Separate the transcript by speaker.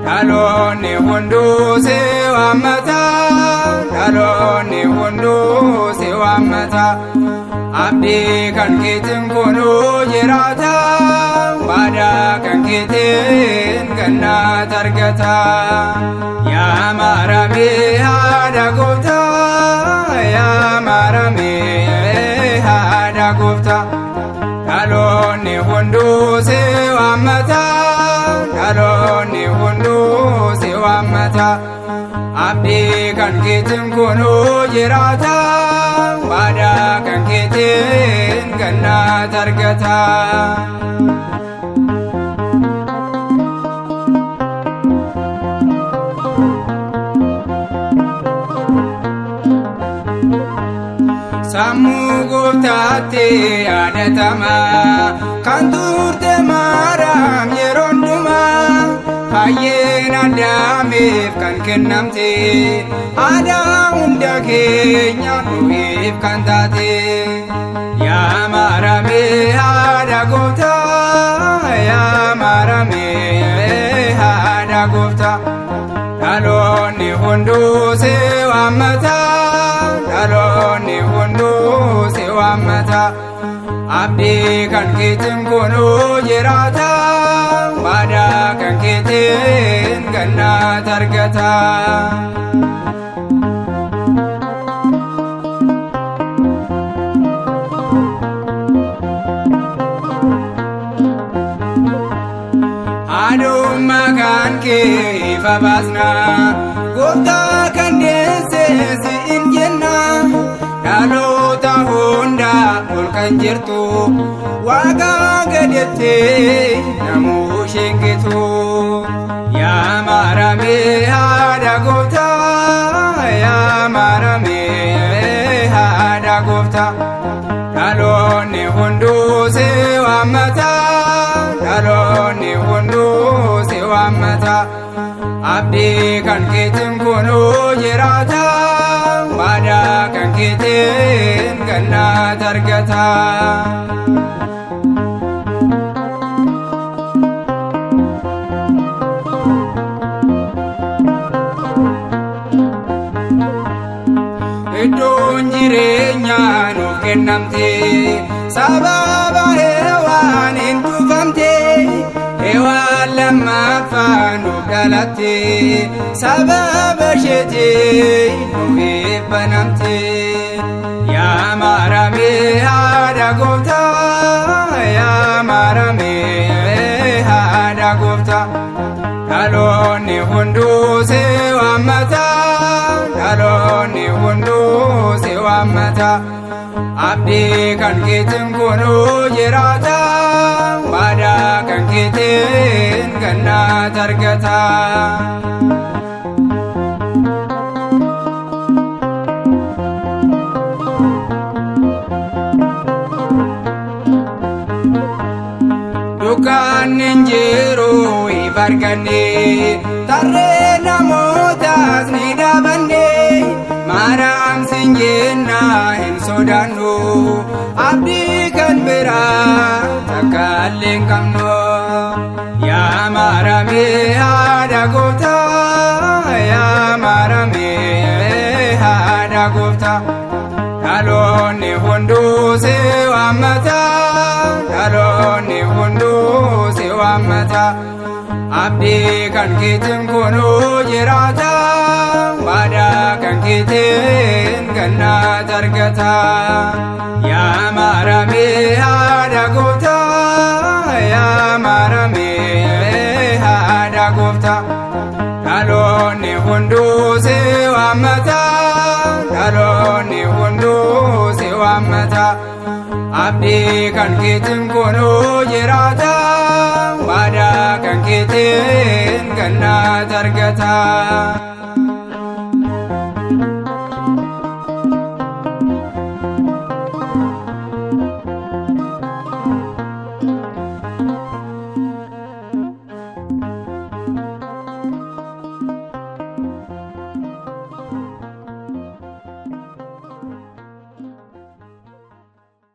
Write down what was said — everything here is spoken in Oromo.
Speaker 1: Dalonni hundu si wammata, dalonni hundu si wammata. Abdi kan keetiin kunu jiraata, waada kan keetiin ganna targata. Yaa marame haadha gooftaa, yaa marame haadha gooftaa. Dalonni hundu si wammata, dalonni hundu si wammata. Abdi kan keetiin kunu jiraata, waada kan keetiin ganna targata. Sammuu gooftaatti yaadatama, kan turte maaraam yeroo hundumaa. Fayyina Addaamiif kan kennamte, aadaa hunda keenya nuuf kan taate. Yaa marame haadha gooftaa, yaa marame haadha gooftaa. Dalonni hundu si wammata, dalonni hundu si wammata. Abdi kan keetiin kunu jiraata, waada kan keetiin ganna targata. Adumma kan kee ifa baasna, gooftaa kan deesse siin jenna. Dhaloota hunda ol kan jirtu, waaqa gadeettee namuu shengitu. Yaa marame haadha gooftaa, yaa marame haadha gooftaa. Dalonni hundu si wammata, dalonni hundu si wammata. Abdi kan keetiin kunu jiraata, waada kan keetiin ganna targata. Iddoon jireenyaa nuuf kennamte, sababa Hewaan hin dhufamte. Hewaan lammaffaa nuuf dhalatte, sababa isheetii nuuf banamte. Yaa marame haadha gooftaa, yaa marame haadha gooftaa. Dalonni hundu si wammata, dalonni hundu si wammata. Abdi kan keetiin kunu jiraata, waada kan keetiin ganna targata. Dukkaan hin jiru ifa arganne, tarree namootaas ni dhaabanne. Maaraam siin jenna hin sodaannu, abdii kan biraa takka illee hin qabnu. Yaa marame haadha gooftaa, yaa marame haadha gooftaa. Dalonni hundu si wammata, dalonni hundu si wammata. Abdi kan keetiin kunu jiraata, waada kan keetiin ganna targata. Yaa marame haadha gooftaa, yamarame haadha gooftaa. Dhaloonni hunduu si waammata, dhaloonni hunduu si waammata. Abdii kan keetiin kunuu jiraata, waadaa kan keetiin gannaat argata.